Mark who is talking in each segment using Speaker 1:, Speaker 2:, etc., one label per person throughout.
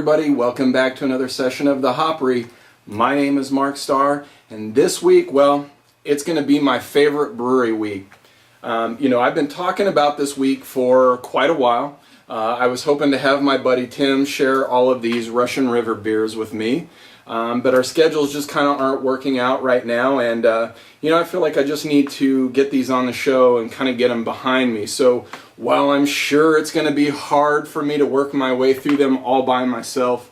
Speaker 1: everybody, welcome back to another session of the Hopry. My name is Mark Starr, and this week, well, it's going to be my favorite brewery week. I've been talking about this week for quite a while. I was hoping to have my buddy Tim share all of these Russian River beers with me, but our schedules just kind of aren't working out right now, and I feel like I just need to get these on the show and kind of get them behind me. So while I'm sure it's going to be hard for me to work my way through them all by myself,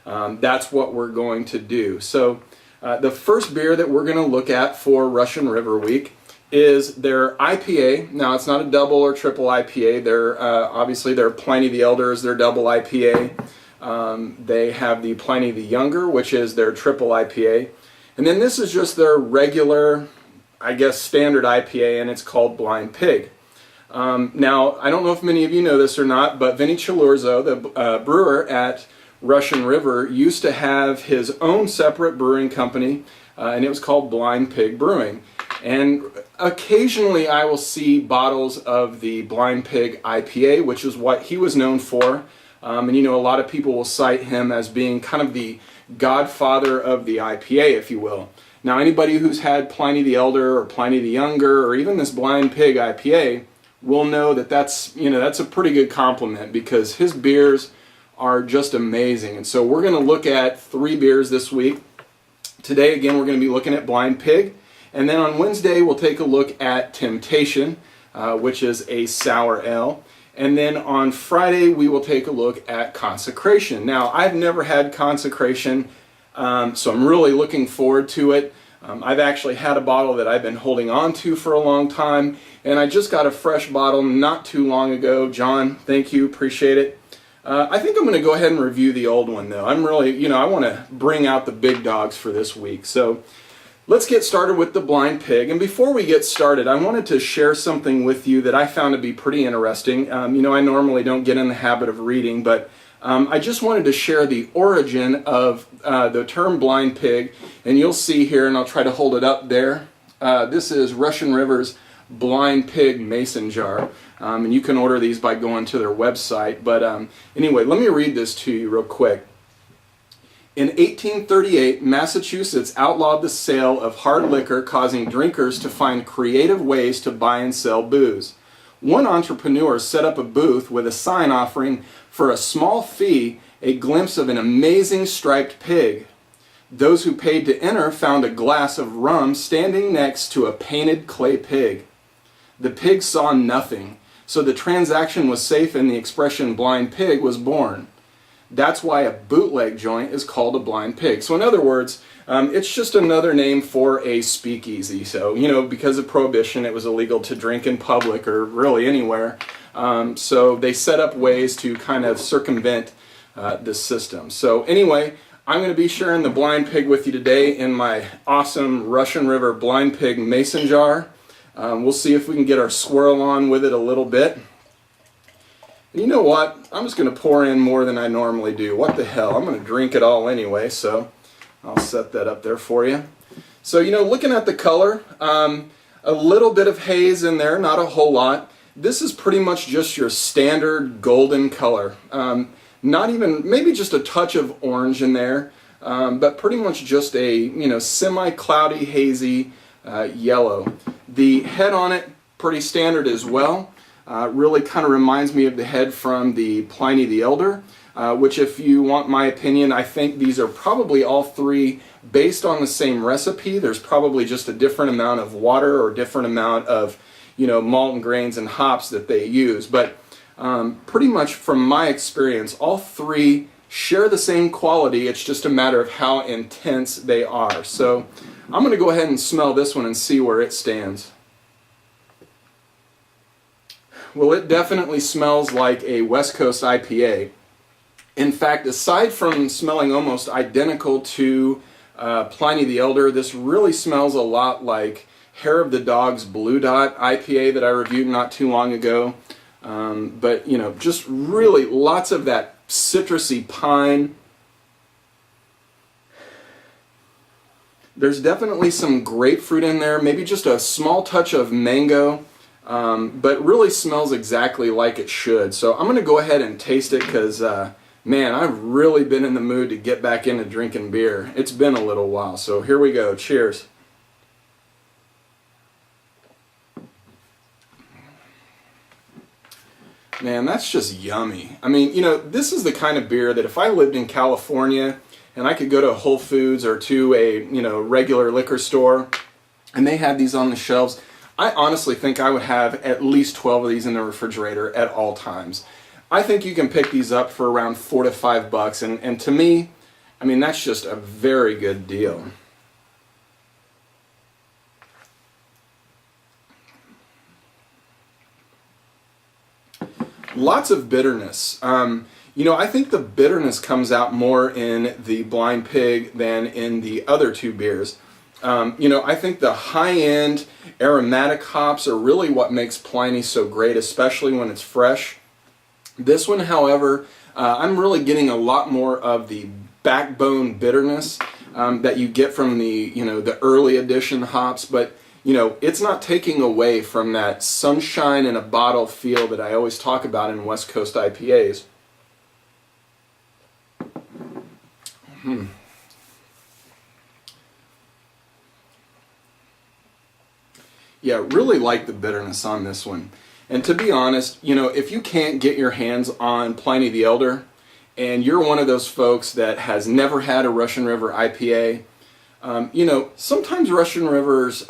Speaker 1: that's what we're going to do. So the first beer that we're going to look at for Russian River Week is their IPA. Now, it's not a double or triple IPA. They're obviously their Pliny the Elder is their double IPA. They have the Pliny the Younger, which is their triple IPA. And then this is just their regular, I guess, standard IPA, and it's called Blind Pig. Now, I don't know if many of you know this or not, but Vinny Chilurzo, the brewer at Russian River, used to have his own separate brewing company, and it was called Blind Pig Brewing. And occasionally I will see bottles of the Blind Pig IPA, which is what he was known for. And a lot of people will cite him as being kind of the godfather of the IPA, if you will. Now, anybody who's had Pliny the Elder or Pliny the Younger or even this Blind Pig IPA will know that that's a pretty good compliment, because his beers are just amazing. And so we're going to look at 3 beers this week. Today, again, we're going to be looking at Blind Pig. And then on Wednesday, we'll take a look at Temptation, which is a sour ale. And then on Friday, we will take a look at Consecration. Now, I've never had Consecration, so I'm really looking forward to it. I've actually had a bottle that I've been holding on to for a long time, and I just got a fresh bottle not too long ago. John, thank you, appreciate it. I think I'm going to go ahead and review the old one, though. I'm really, I want to bring out the big dogs for this week. So let's get started with the Blind Pig. And before we get started, I wanted to share something with you that I found to be pretty interesting. I normally don't get in the habit of reading, but I just wanted to share the origin of the term Blind Pig. And you'll see here, and I'll try to hold it up there. This is Russian River's Blind Pig Mason Jar. And you can order these by going to their website. But anyway, let me read this to you real quick. In 1838, Massachusetts outlawed the sale of hard liquor, causing drinkers to find creative ways to buy and sell booze. One entrepreneur set up a booth with a sign offering, for a small fee, a glimpse of an amazing striped pig. Those who paid to enter found a glass of rum standing next to a painted clay pig. The pig saw nothing, so the transaction was safe and the expression Blind Pig was born. That's why a bootleg joint is called a Blind Pig. So in other words, it's just another name for a speakeasy. So, because of Prohibition, it was illegal to drink in public or really anywhere. So they set up ways to kind of circumvent this system. So anyway, I'm going to be sharing the Blind Pig with you today in my awesome Russian River Blind Pig Mason Jar. We'll see if we can get our swirl on with it a little bit. And you know what? I'm just going to pour in more than I normally do. What the hell? I'm going to drink it all anyway, so I'll set that up there for you. So, looking at the color, a little bit of haze in there, not a whole lot. This is pretty much just your standard golden color. Not even, maybe just a touch of orange in there, but pretty much just a, semi-cloudy, hazy yellow. The head on it, pretty standard as well. Really kind of reminds me of the head from the Pliny the Elder, which, if you want my opinion, I think these are probably all 3 based on the same recipe. There's probably just a different amount of water or different amount of, malt and grains and hops that they use. But pretty much from my experience, all 3 share the same quality. It's just a matter of how intense they are. So I'm going to go ahead and smell this one and see where it stands. Well, it definitely smells like a West Coast IPA. In fact, aside from smelling almost identical to Pliny the Elder, this really smells a lot like Hair of the Dog's Blue Dot IPA that I reviewed not too long ago. But, just really lots of that citrusy pine. There's definitely some grapefruit in there, maybe just a small touch of mango. But really smells exactly like it should. So I'm going to go ahead and taste it, because Man, I've really been in the mood to get back into drinking beer. It's been a little while, so here we go. Cheers. Man, that's just yummy. I mean, you know, this is the kind of beer that if I lived in California and I could go to a Whole Foods or to a, you know, regular liquor store and they had these on the shelves, I honestly think I would have at least 12 of these in the refrigerator at all times. I think you can pick these up for around $4 to $5, and to me, I mean, that's just a very good deal. Lots of bitterness. You know, I think the bitterness comes out more in the Blind Pig than in the other two beers. You know, I think the high-end aromatic hops are really what makes Pliny so great, especially when it's fresh. This one, however, I'm really getting a lot more of the backbone bitterness that you get from the, you know, the early edition hops, but you know, it's not taking away from that sunshine in a bottle feel that I always talk about in West Coast IPAs. Yeah, really like the bitterness on this one. And to be honest, you know, if you can't get your hands on Pliny the Elder, and you're one of those folks that has never had a Russian River IPA, you know, sometimes Russian River's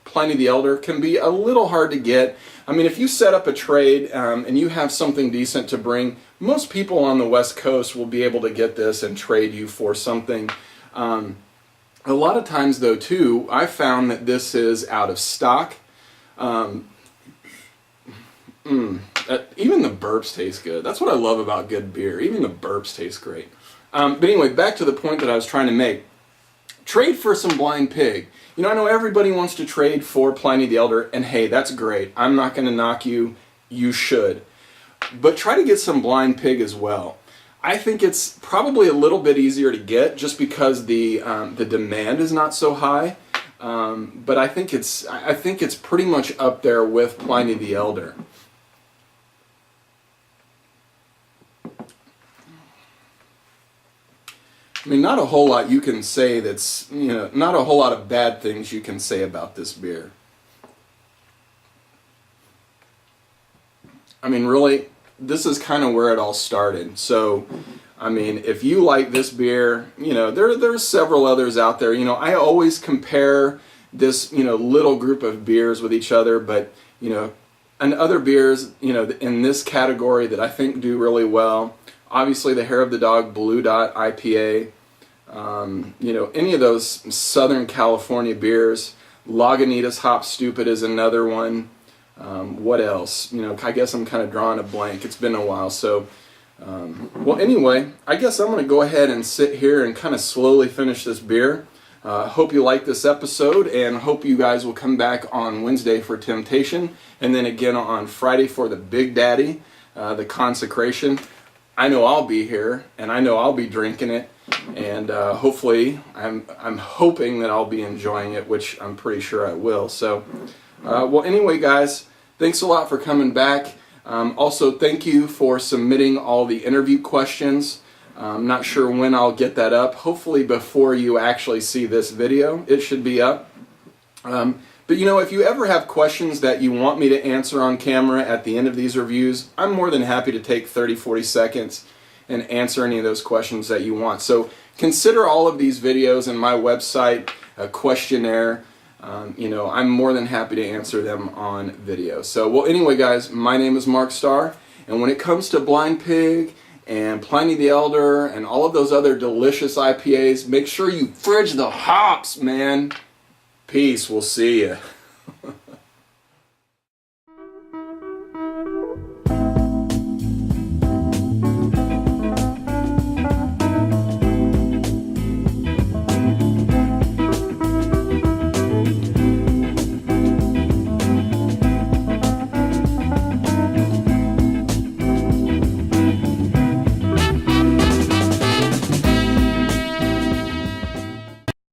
Speaker 1: Pliny the Elder can be a little hard to get. I mean, if you set up a trade and you have something decent to bring, most people on the West Coast will be able to get this and trade you for something. A lot of times, though, too, I found that this is out of stock. Even the burps taste good. That's what I love about good beer. Even the burps taste great. But anyway, back to the point that I was trying to make. Trade for some Blind Pig. You know, I know everybody wants to trade for Pliny the Elder, and hey, that's great. I'm not going to knock you. You should. But try to get some Blind Pig as well. I think it's probably a little bit easier to get just because the demand is not so high. But I think it's pretty much up there with Pliny the Elder. I mean, not a whole lot you can say that's, you know, not a whole lot of bad things you can say about this beer. I mean, really, this is kind of where it all started. So, I mean, if you like this beer, you know, there's several others out there. You know, I always compare this, you know, little group of beers with each other, but, you know, and other beers, you know, in this category that I think do really well. Obviously, the Hair of the Dog Blue Dot IPA, you know, any of those Southern California beers. Lagunitas Hop Stupid is another one. What else? You know, I guess I'm kind of drawing a blank. It's been a while. So, well, anyway, I guess I'm going to go ahead and sit here and kind of slowly finish this beer. Hope you like this episode, and hope you guys will come back on Wednesday for Temptation, and then again on Friday for the Big Daddy, the Consecration. I know I'll be here, and I know I'll be drinking it, and hopefully, I'm hoping that I'll be enjoying it, which I'm pretty sure I will. So, well, anyway, guys, thanks a lot for coming back. Also, thank you for submitting all the interview questions. I'm not sure when I'll get that up. Hopefully, before you actually see this video, it should be up. But you know, if you ever have questions that you want me to answer on camera at the end of these reviews, I'm more than happy to take 30-40 seconds and answer any of those questions that you want. So consider all of these videos and my website a questionnaire. You know, I'm more than happy to answer them on video. So, well, anyway, guys, my name is Mark Starr, and when it comes to Blind Pig and Pliny the Elder and all of those other delicious IPAs, make sure you fridge the hops, man. Peace. We'll see you.